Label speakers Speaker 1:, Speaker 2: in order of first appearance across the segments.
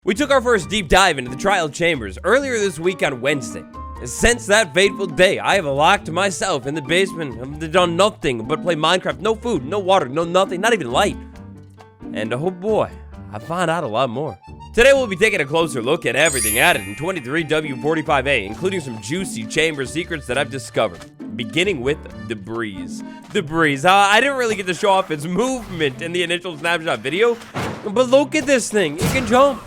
Speaker 1: We took our first deep dive into the trial chambers earlier this week on Wednesday. Since that fateful day, I have locked myself in the basement. I've done nothing but play Minecraft. No food, no water, no nothing, not even light. And oh boy, I found out a lot more. Today we'll be taking a closer look at everything added in 23W45A, including some juicy chamber secrets that I've discovered. Beginning with the breeze. The breeze. I didn't really get to show off its movement in the initial snapshot video, but look at this thing. It can jump.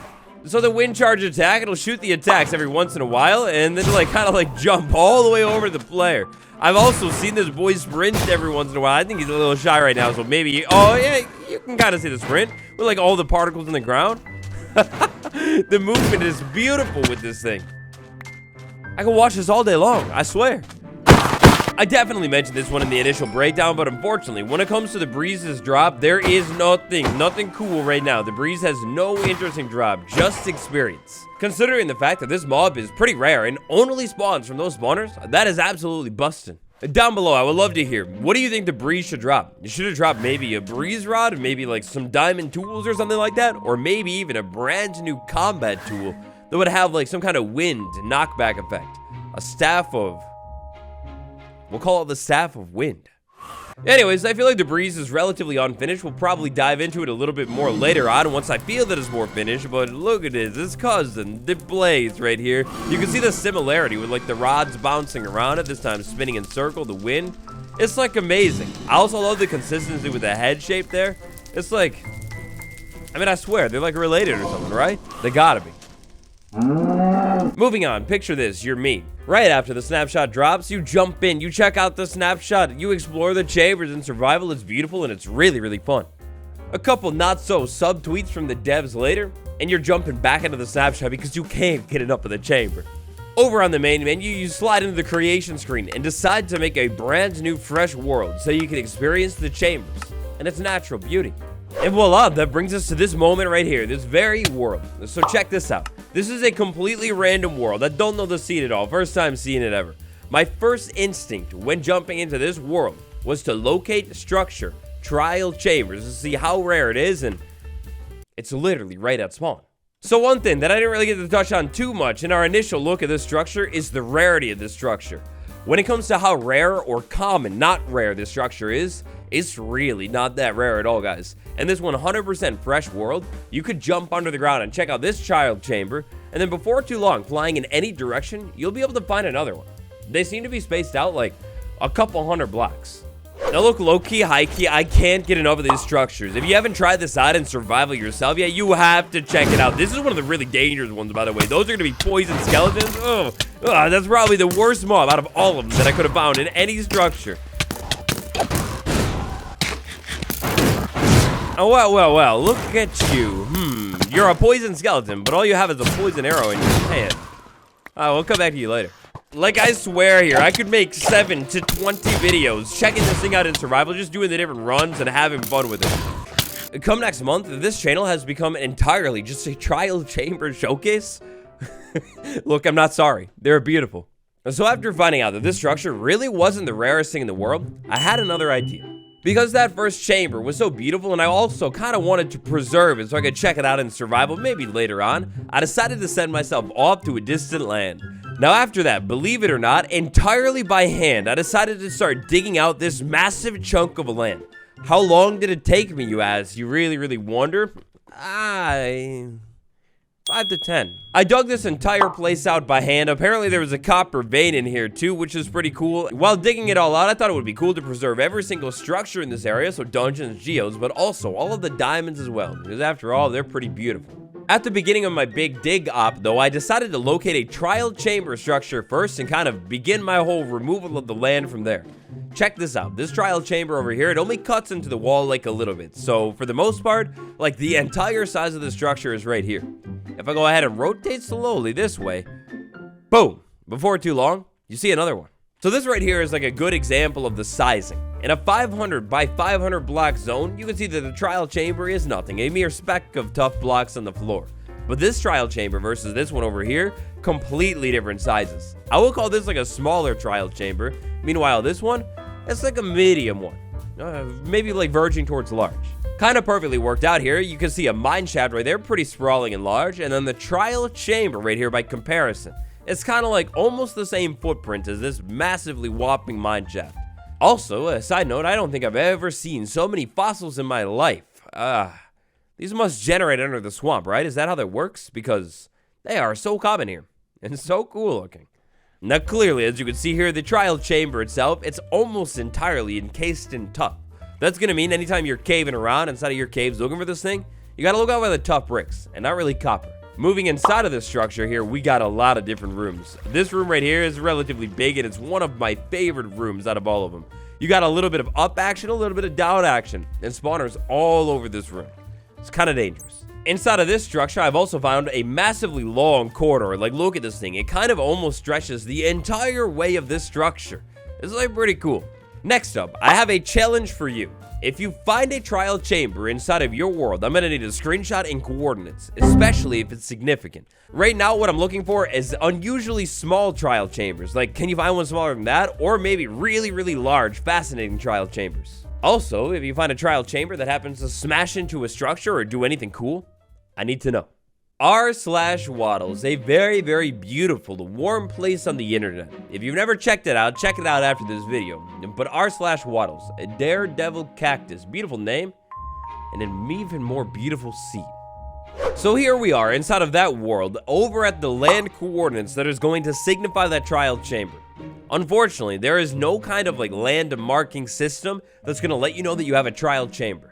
Speaker 1: So the wind charge attack, it'll shoot the attacks every once in a while, and then kind of jump all the way over to the player. I've also seen this boy sprint every once in a while. I think he's a little shy right now, so maybe, oh yeah, you can kind of see the sprint with all the particles in the ground. The movement is beautiful with this thing. I can watch this all day long, I swear. I definitely mentioned this one in the initial breakdown, but unfortunately, when it comes to the breeze's drop, there is nothing cool right now. The breeze has no interesting drop, just experience. Considering the fact that this mob is pretty rare and only spawns from those spawners, that is absolutely busting. Down below, I would love to hear, what do you think the breeze should drop? You should have dropped maybe a breeze rod, maybe some diamond tools or something like that, or maybe even a brand new combat tool that would have some kind of wind knockback effect. A staff of... we'll call it the Staff of Wind. Anyways, I feel like the breeze is relatively unfinished. We'll probably dive into it a little bit more later on once I feel that it's more finished. But look at this, his cousin, the blaze right here. You can see the similarity with the rods bouncing around it, this time spinning in circle, the wind. It's amazing. I also love the consistency with the head shape there. It's I mean, I swear, they're related or something, right? They gotta be. Moving on, picture this, you're me. Right after the snapshot drops, you jump in, you check out the snapshot, you explore the chambers in survival. It's beautiful and it's really fun. A couple not so sub tweets from the devs later, and you're jumping back into the snapshot because you can't get enough of the chamber. Over on the main menu, you slide into the creation screen and decide to make a brand new fresh world so you can experience the chambers and its natural beauty. And voila, that brings us to this moment right here, this very world. So check this out. This is a completely random world. I don't know the scene at all. First time seeing it ever. My first instinct when jumping into this world was to locate, structure, trial chambers to see how rare it is, and it's literally right at spawn. So one thing that I didn't really get to touch on too much in our initial look at this structure is the rarity of this structure. When it comes to how rare or common, not rare, this structure is, it's really not that rare at all, guys. In this 100% fresh world, you could jump under the ground and check out this child chamber, and then before too long, flying in any direction, you'll be able to find another one. They seem to be spaced out a couple hundred blocks. Now look, low-key, high-key, I can't get enough of these structures. If you haven't tried this out in survival yourself yet, you have to check it out. This is one of the really dangerous ones, by the way. Those are going to be poison skeletons. That's probably the worst mob out of all of them that I could have found in any structure. Oh, well, look at you. You're a poison skeleton, but all you have is a poison arrow in your hand. We'll come back to you later. I swear here, I could make 7 to 20 videos checking this thing out in survival, just doing the different runs and having fun with it. Come next month, this channel has become entirely just a trial chamber showcase. Look, I'm not sorry. They're beautiful. So after finding out that this structure really wasn't the rarest thing in the world, I had another idea. Because that first chamber was so beautiful and I also kind of wanted to preserve it so I could check it out in survival maybe later on, I decided to send myself off to a distant land. Now after that, believe it or not, entirely by hand, I decided to start digging out this massive chunk of land. How long did it take me, you ask? You really wonder? 5 to 10. I dug this entire place out by hand. Apparently there was a copper vein in here too, which is pretty cool. While digging it all out, I thought it would be cool to preserve every single structure in this area, so dungeons, geodes, but also all of the diamonds as well, because after all, they're pretty beautiful. At the beginning of my big dig op, though, I decided to locate a trial chamber structure first and kind of begin my whole removal of the land from there. Check this out. This trial chamber over here, it only cuts into the wall a little bit. So for the most part, the entire size of the structure is right here. If I go ahead and rotate slowly this way, boom, before too long, you see another one. So this right here is a good example of the sizing. In a 500 by 500 block zone, you can see that the trial chamber is nothing, a mere speck of tough blocks on the floor. But this trial chamber versus this one over here, completely different sizes. I will call this a smaller trial chamber. Meanwhile, this one, it's a medium one. maybe like verging towards large. Kind of perfectly worked out here. You can see a mine shaft right there, pretty sprawling and large, and then the trial chamber right here by comparison. It's kind of like almost the same footprint as this massively whopping mine shaft. Also, a side note, I don't think I've ever seen so many fossils in my life. These must generate under the swamp, right? Is that how that works? Because they are so common here and so cool looking. Now clearly, as you can see here, the trial chamber itself, it's almost entirely encased in tuff. That's gonna mean anytime you're caving around inside of your caves looking for this thing, you gotta look out for the tough bricks and not really copper. Moving inside of this structure here, we got a lot of different rooms. This room right here is relatively big, and it's one of my favorite rooms out of all of them. You got a little bit of up action, a little bit of down action, and spawners all over this room. It's kind of dangerous. Inside of this structure, I've also found a massively long corridor. Like, look at this thing. It kind of almost stretches the entire way of this structure. It's like pretty cool. Next up, I have a challenge for you. If you find a trial chamber inside of your world, I'm gonna need a screenshot and coordinates, especially if it's significant. Right now, what I'm looking for is unusually small trial chambers. Like, can you find one smaller than that? Or maybe really, really large, fascinating trial chambers. Also, if you find a trial chamber that happens to smash into a structure or do anything cool, I need to know. r/watl is a very, very beautiful, warm place on the internet. If you've never checked it out, check it out after this video. But r/watls, a daredevil cactus, beautiful name, and an even more beautiful seed. So here we are inside of that world, over at the land coordinates that is going to signify that trial chamber. Unfortunately, there is no kind of like land marking system that's going to let you know that you have a trial chamber.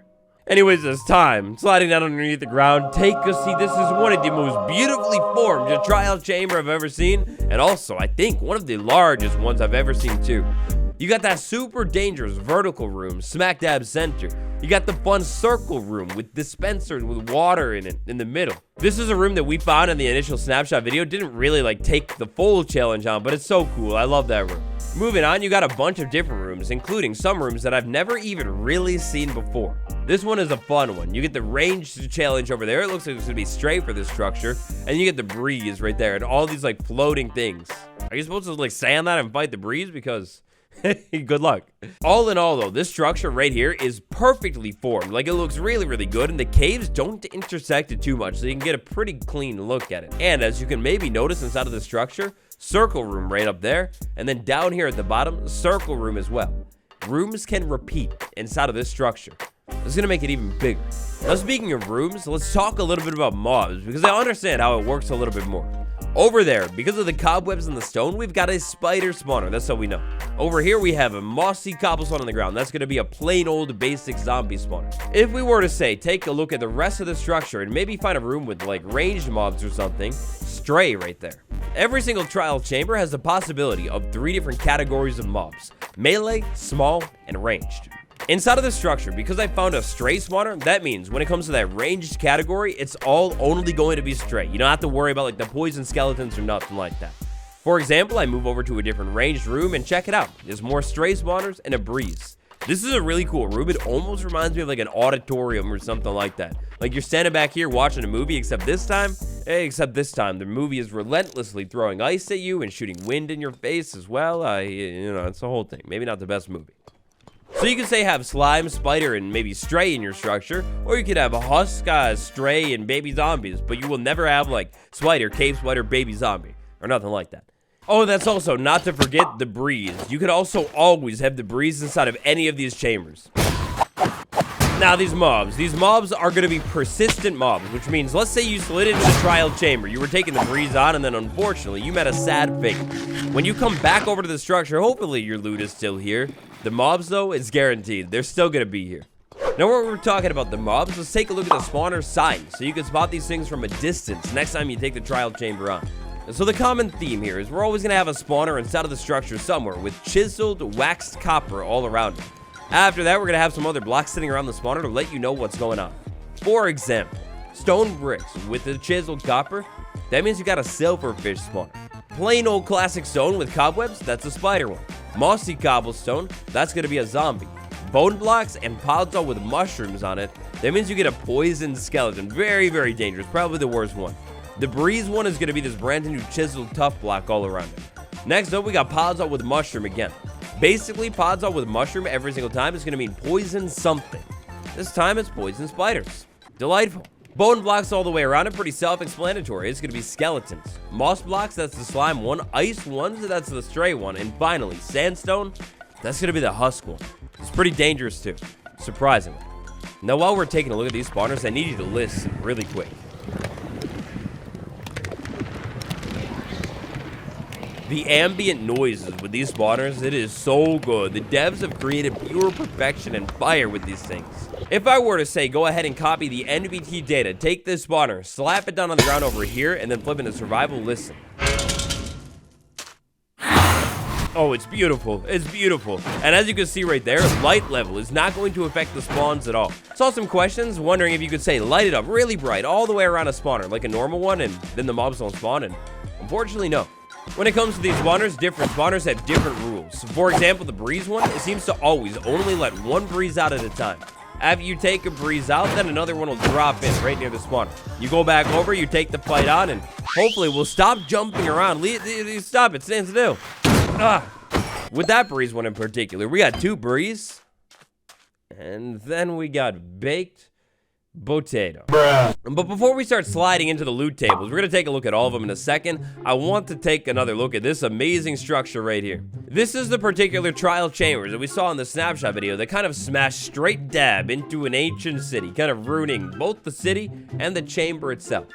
Speaker 1: Anyways, it's time. Sliding down underneath the ground, take a seat. This is one of the most beautifully formed trial chamber I've ever seen. And also, I think one of the largest ones I've ever seen too. You got that super dangerous vertical room, smack dab center. You got the fun circle room with dispensers with water in it in the middle. This is a room that we found in the initial snapshot video. Didn't really like take the full challenge on, but it's so cool. I love that room. Moving on, you got a bunch of different rooms, including some rooms that I've never even really seen before. This one is a fun one. You get the ranged challenge over there. It looks like it's gonna be straight for this structure. And you get the breeze right there and all these like floating things. Are you supposed to like stand that and fight the breeze? Because good luck. All in all though, this structure right here is perfectly formed. Like, it looks really, really good, and the caves don't intersect it too much, so you can get a pretty clean look at it. And as you can maybe notice inside of the structure, circle room right up there, and then down here at the bottom, circle room as well. Rooms can repeat inside of this structure. This is gonna make it even bigger. Now, speaking of rooms, let's talk a little bit about mobs, because I understand how it works a little bit more. Over there, because of the cobwebs and the stone, we've got a spider spawner. That's how we know. Over here, we have a mossy cobblestone on the ground. That's going to be a plain old basic zombie spawner. If we were to say, take a look at the rest of the structure and maybe find a room with like ranged mobs or something, stray right there. Every single trial chamber has the possibility of 3 different categories of mobs: melee, small, and ranged. Inside of the structure, because I found a stray spawner, that means when it comes to that ranged category, it's all only going to be stray. You don't have to worry about like the poison skeletons or nothing like that. For example, I move over to a different ranged room and check it out. There's more stray spawners and a breeze. This is a really cool room. It almost reminds me of like an auditorium or something like that. Like you're standing back here watching a movie, except this time the movie is relentlessly throwing ice at you and shooting wind in your face as well. It's the whole thing. Maybe not the best movie. So you could say have slime, spider, and maybe stray in your structure, or you could have a husk, stray, and baby zombies, but you will never have like spider, cave spider, baby zombie, or nothing like that. Oh, that's also not to forget the breeze. You could also always have the breeze inside of any of these chambers. Now these mobs are going to be persistent mobs, which means let's say you slid into the trial chamber, you were taking the breeze on, and then unfortunately you met a sad fate. When you come back over to the structure, hopefully your loot is still here. The mobs though, it's guaranteed. They're still going to be here. Now while we're talking about the mobs, let's take a look at the spawner sign, so you can spot these things from a distance next time you take the trial chamber on. So the common theme here is we're always going to have a spawner inside of the structure somewhere with chiseled waxed copper all around it. After that, we're going to have some other blocks sitting around the spawner to let you know what's going on. For example, stone bricks with the chiseled copper, that means you got a silverfish spawner. Plain old classic stone with cobwebs, that's a spider one. Mossy cobblestone, that's going to be a zombie. Bone blocks and pods all with mushrooms on it, that means you get a poisoned skeleton. Very, very dangerous, probably the worst one. The breeze one is going to be this brand new chiseled tough block all around it. Next up, we got pods all with mushroom again. Basically, pods all with mushroom every single time is going to mean poison something. This time it's poison spiders. Delightful. Bone blocks all the way around it, pretty self-explanatory. It's going to be skeletons. Moss blocks, that's the slime one. Ice ones, that's the stray one. And finally, sandstone, that's going to be the husk one. It's pretty dangerous too, surprisingly. Now, while we're taking a look at these spawners, I need you to listen really quick. The ambient noises with these spawners, it is so good. The devs have created pure perfection and fire with these things. If I were to say, go ahead and copy the NBT data, take this spawner, slap it down on the ground over here, and then flip into survival, listen. Oh, it's beautiful. It's beautiful. And as you can see right there, light level is not going to affect the spawns at all. Saw some questions wondering if you could say light it up really bright all the way around a spawner like a normal one, and then the mobs don't spawn, and unfortunately, no. When it comes to these spawners, different spawners have different rules. For example, the breeze one, it seems to always only let one breeze out at a time. After you take a breeze out, then another one will drop in right near the spawner. You go back over, you take the fight on, and hopefully we'll stop jumping around. Stop it, stand still. With that breeze one in particular, we got 2 breeze, and then we got baked potato. Bruh. But before we start sliding into the loot tables, we're gonna take a look at all of them in a second. I want to take another look at this amazing structure right here. This is the particular trial chambers that we saw in the snapshot video that kind of smashed straight dab into an ancient city, kind of ruining both the city and the chamber itself.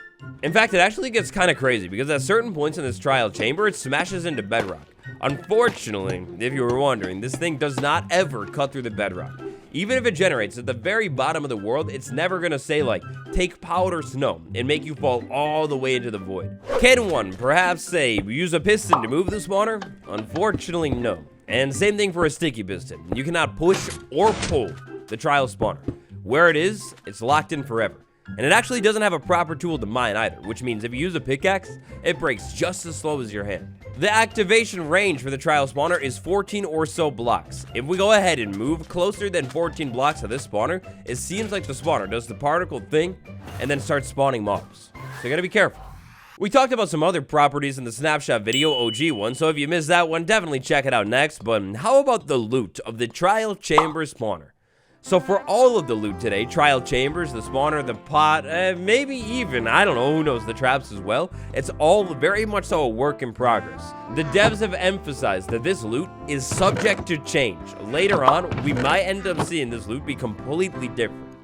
Speaker 1: In fact, it actually gets kind of crazy because at certain points in this trial chamber, it smashes into bedrock. Unfortunately, if you were wondering, this thing does not ever cut through the bedrock. Even if it generates at the very bottom of the world, it's never gonna say like, take powder snow and make you fall all the way into the void. Can one perhaps say, use a piston to move the spawner? Unfortunately, no. And same thing for a sticky piston. You cannot push or pull the trial spawner. Where it is, it's locked in forever. And it actually doesn't have a proper tool to mine either, which means if you use a pickaxe, it breaks just as slow as your hand. The activation range for the trial spawner is 14 or so blocks. If we go ahead and move closer than 14 blocks to this spawner, it seems like the spawner does the particle thing and then starts spawning mobs. So you gotta be careful. We talked about some other properties in the snapshot video, OG one, so if you missed that one, definitely check it out next. But how about the loot of the trial chamber spawner? So for all of the loot today, trial chambers, the spawner, the pot, maybe even, I don't know, who knows, the traps as well, it's all very much so a work in progress. The devs have emphasized that this loot is subject to change. Later on, we might end up seeing this loot be completely different.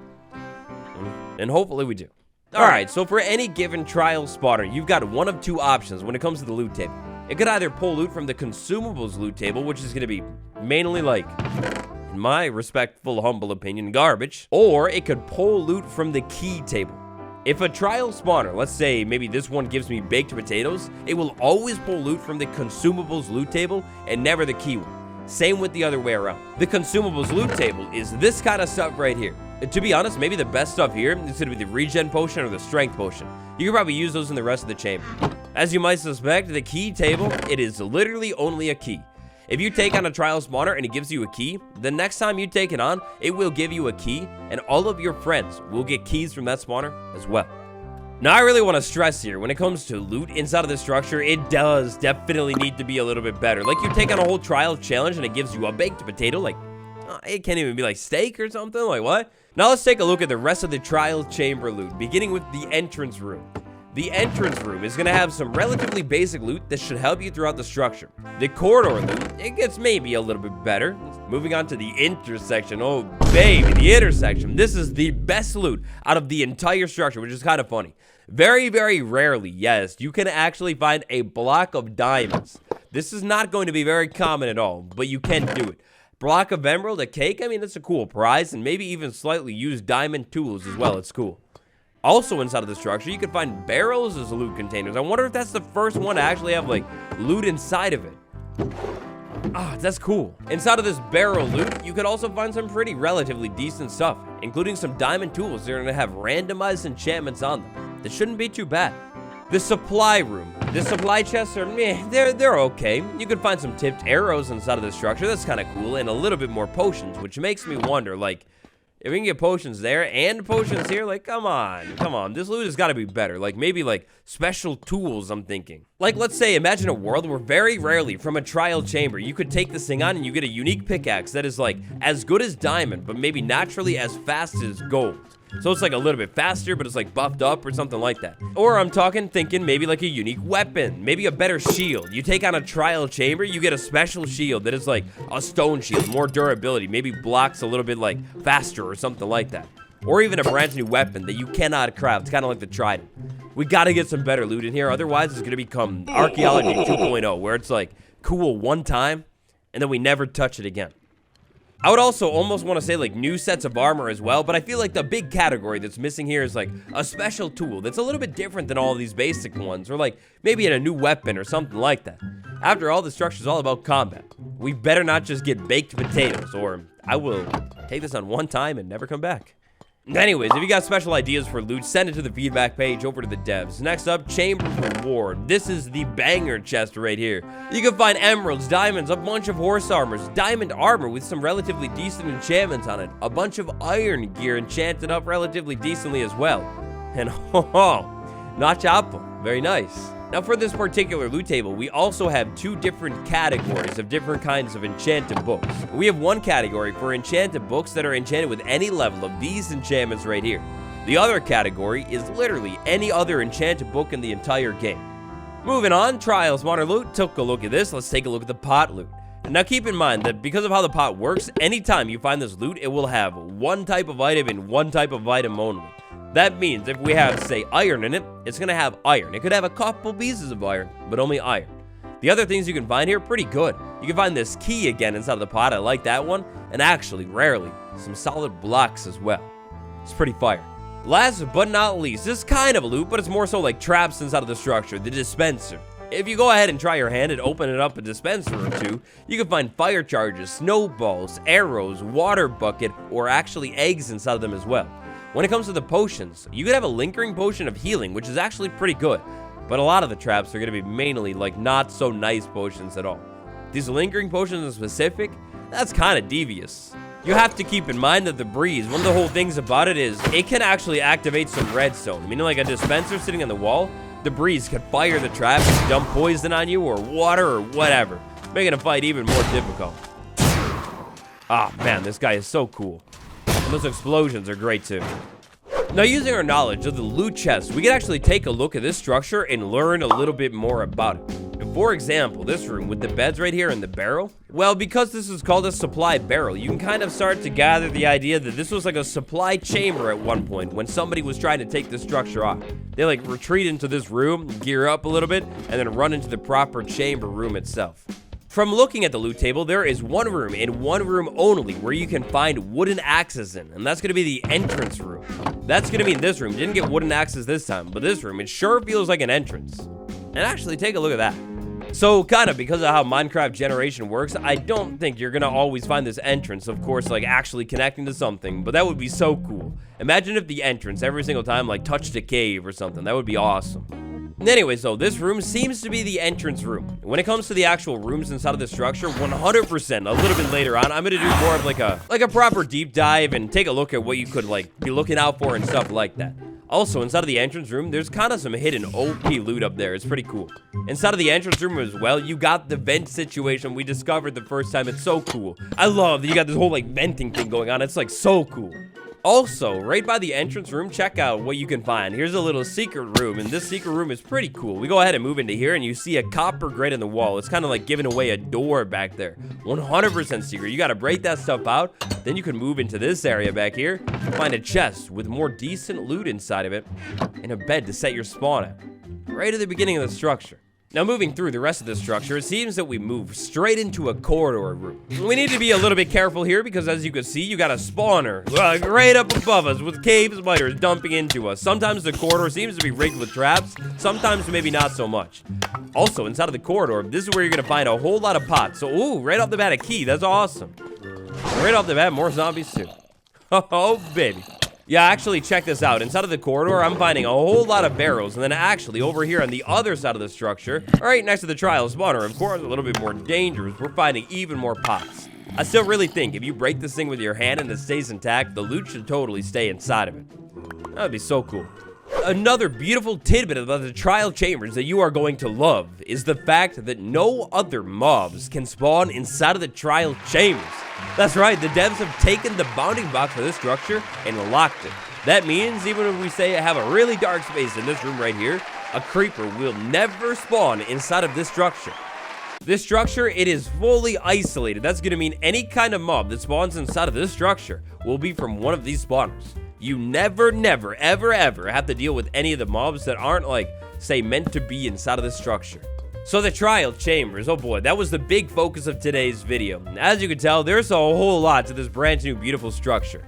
Speaker 1: And hopefully we do. Alright, so for any given trial spawner, you've got one of 2 options when it comes to the loot table. It could either pull loot from the consumables loot table, which is going to be mainly like, in my respectful, humble opinion, garbage, or it could pull loot from the key table. If a trial spawner, let's say maybe this one gives me baked potatoes, it will always pull loot from the consumables loot table and never the key one. Same with the other way around. The consumables loot table is this kind of stuff right here. To be honest, maybe the best stuff here is going to be the regen potion or the strength potion. You can probably use those in the rest of the chamber. As you might suspect, the key table, it is literally only a key. If you take on a trial spawner and it gives you a key, the next time you take it on, it will give you a key, and all of your friends will get keys from that spawner as well. Now, I really want to stress here, when it comes to loot inside of the structure, it does definitely need to be a little bit better. Like, you take on a whole trial challenge and it gives you a baked potato, like, it can't even be like steak or something, like what? Now let's take a look at the rest of the trial chamber loot, beginning with the entrance room. The entrance room is going to have some relatively basic loot that should help you throughout the structure. The corridor loot, it gets maybe a little bit better. Moving on to the intersection. Oh, baby, the intersection. This is the best loot out of the entire structure, which is kind of funny. Very, very rarely, yes, you can actually find a block of diamonds. This is not going to be very common at all, but you can do it. Block of emerald, a cake, I mean, that's a cool prize, and maybe even slightly used diamond tools as well. It's cool. Also inside of the structure, you can find barrels as loot containers. I wonder if that's the first one to actually have, like, loot inside of it. Ah, that's cool. Inside of this barrel loot, you could also find some pretty relatively decent stuff, including some diamond tools that are going to have randomized enchantments on them. That shouldn't be too bad. The supply room. The supply chests are, they're okay. You can find some tipped arrows inside of the structure. That's kind of cool, and a little bit more potions, which makes me wonder, like, If we can get potions there and potions here, like, come on. This loot has got to be better. Like, maybe, like, special tools, I'm thinking. Like, let's say, imagine a world where very rarely from a trial chamber, you could take this thing on and you get a unique pickaxe that is, like, as good as diamond, but maybe naturally as fast as gold. So it's like a little bit faster, but it's like buffed up or something like that. Or I'm thinking maybe like a unique weapon, maybe a better shield. You take on a trial chamber, you get a special shield that is like a stone shield, more durability, maybe blocks a little bit like faster or something like that. Or even a brand new weapon that you cannot craft. It's kind of like the trident. We got to get some better loot in here. Otherwise, it's going to become archaeology 2.0, where it's like cool one time and then we never touch it again. I would also almost want to say like new sets of armor as well, but I feel like the big category that's missing here is like a special tool that's a little bit different than all of these basic ones, or like maybe a new weapon or something like that. After all, the structure is all about combat. We better not just get baked potatoes, or I will take this on one time and never come back. Anyways, if you got special ideas for loot, send it to the feedback page over to the devs. Next up, Chamber Reward. This is the banger chest right here. You can find emeralds, diamonds, a bunch of horse armors, diamond armor with some relatively decent enchantments on it, a bunch of iron gear enchanted up relatively decently as well. And notch apple. Very nice. Now for this particular loot table, we also have two different categories of different kinds of enchanted books. We have one category for enchanted books that are enchanted with any level of these enchantments right here. The other category is literally any other enchanted book in the entire game. Moving on, Trial Spawner loot, took a look at this. Let's take a look at the pot loot. Now keep in mind that because of how the pot works, anytime you find this loot, it will have one type of item and one type of item only. That means if we have, say, iron in it, it's going to have iron. It could have a couple pieces of iron, but only iron. The other things you can find here are pretty good. You can find this key again inside of the pot. I like that one. And actually, rarely, some solid blocks as well. It's pretty fire. Last but not least, this is kind of a loot, but it's more so like traps inside of the structure, the dispenser. If you go ahead and try your hand and open it up a dispenser or two, you can find fire charges, snowballs, arrows, water bucket, or actually eggs inside of them as well. When it comes to the potions, you could have a lingering potion of healing, which is actually pretty good, but a lot of the traps are going to be mainly like not so nice potions at all. These lingering potions in specific, that's kind of devious. You have to keep in mind that the breeze, one of the whole things about it is it can actually activate some redstone, meaning like a dispenser sitting on the wall, the breeze can fire the trap and dump poison on you or water or whatever, making a fight even more difficult. Ah, man, this guy is so cool. And those explosions are great too. Now, using our knowledge of the loot chest, we can actually take a look at this structure and learn a little bit more about it. For example, this room with the beds right here and the barrel, well, because this is called a supply barrel, you can kind of start to gather the idea that this was like a supply chamber at one point when somebody was trying to take this structure off. They like retreat into this room, gear up a little bit, and then run into the proper chamber room itself. From looking at the loot table, there is one room and one room only where you can find wooden axes in, and that's going to be the entrance room. That's going to be in this room. Didn't get wooden axes this time, but this room, it sure feels like an entrance. And actually, take a look at that. So, kind of, because of how Minecraft generation works, I don't think you're going to always find this entrance, of course, like, actually connecting to something, but that would be so cool. Imagine if the entrance, every single time, like, touched a cave or something. That would be awesome. Anyways, though, this room seems to be the entrance room. When it comes to the actual rooms inside of the structure, 100%, a little bit later on, I'm going to do more of like a proper deep dive and take a look at what you could, like, be looking out for and stuff like that. Also, inside of the entrance room, there's kind of some hidden OP loot up there. It's pretty cool. Inside of the entrance room as well, you got the vent situation we discovered the first time. It's so cool. I love that you got this whole, like, venting thing going on. It's, like, so cool. Also, right by the entrance room, check out what you can find. Here's a little secret room, and this secret room is pretty cool. We go ahead and move into here, and you see a copper grate in the wall. It's kind of like giving away a door back there. 100% secret. You got to break that stuff out. Then you can move into this area back here, find a chest with more decent loot inside of it, and a bed to set your spawn at. Right at the beginning of the structure. Now, moving through the rest of the structure, it seems that we move straight into a corridor room. We need to be a little bit careful here because, as you can see, you got a spawner right up above us with cave spiders dumping into us. Sometimes the corridor seems to be rigged with traps, sometimes maybe not so much. Also, inside of the corridor, this is where you're going to find a whole lot of pots. So, ooh, right off the bat, a key. That's awesome. Right off the bat, more zombies too. Oh, baby. Yeah, actually, check this out. Inside of the corridor, I'm finding a whole lot of barrels. And then actually, over here on the other side of the structure, right next to the trial spawner, of course, a little bit more dangerous, we're finding even more pots. I still really think if you break this thing with your hand and it stays intact, the loot should totally stay inside of it. That would be so cool. Another beautiful tidbit about the trial chambers that you are going to love is the fact that no other mobs can spawn inside of the trial chambers. That's right, the devs have taken the bounding box of this structure and locked it. That means even if we say I have a really dark space in this room right here, a creeper will never spawn inside of this structure. This structure, it is fully isolated. That's going to mean any kind of mob that spawns inside of this structure will be from one of these spawners. You never, ever have to deal with any of the mobs that aren't, like, say, meant to be inside of this structure. So the trial chambers, oh boy, that was the big focus of today's video. As you can tell, there's a whole lot to this brand new beautiful structure.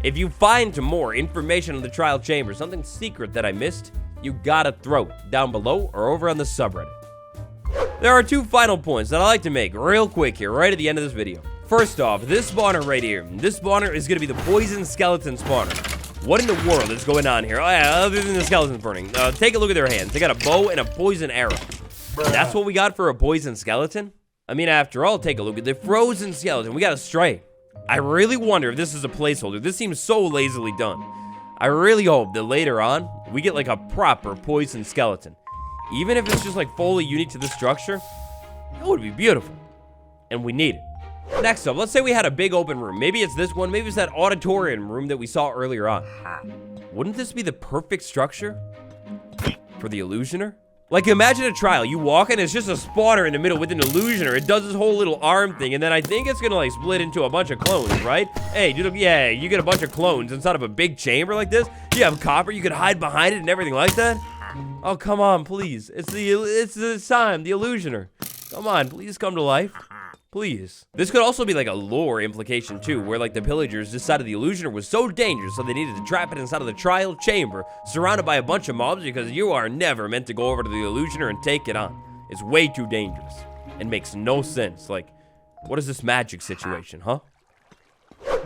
Speaker 1: If you find more information on the trial chamber, something secret that I missed, you gotta throw it down below or over on the subreddit. There are two final points that I like to make real quick here, right at the end of this video. First off, this spawner right here. This spawner is gonna be the poison skeleton spawner. What in the world is going on here? Oh yeah, other than the skeletons burning. Take a look at their hands. They got a bow and a poison arrow. That's what we got for a poison skeleton? I mean, after all, take a look at the frozen skeleton. We got a stray. I really wonder if this is a placeholder. This seems so lazily done. I really hope that later on, we get like a proper poison skeleton. Even if it's just like fully unique to this structure, that would be beautiful. And we need it. Next up, let's say we had a big open room. Maybe it's this one, maybe it's that auditorium room that we saw earlier on. Wouldn't this be the perfect structure for the illusioner? Like, imagine a trial. You walk in, it's just a spawner in the middle with an illusioner. It does this whole little arm thing, and then I think it's gonna, like, split into a bunch of clones, right? Hey, dude, yeah, you get a bunch of clones inside of a big chamber like this. You have copper, you could hide behind it and everything like that. Oh, come on, please. It's the time, the illusioner. Come on, please come to life. Please. This could also be like a lore implication too, where like the pillagers decided the illusioner was so dangerous so they needed to trap it inside of the trial chamber, surrounded by a bunch of mobs, because you are never meant to go over to the illusioner and take it on. It's way too dangerous. It makes no sense. Like, what is this magic situation, huh?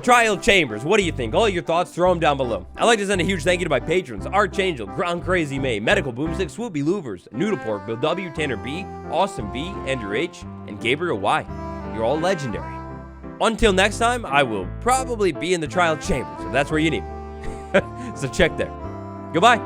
Speaker 1: Trial chambers, what do you think? All your thoughts, throw them down below. I'd like to send a huge thank you to my patrons: Archangel, Ground Crazy May, Medical Boomstick, Swoopy Louvers, Noodle Pork, Bill W, Tanner B, Austin B, Andrew H, and Gabriel Y. You're all legendary. Until next time, I will probably be in the trial chambers, if that's where you need me. So check there. Goodbye.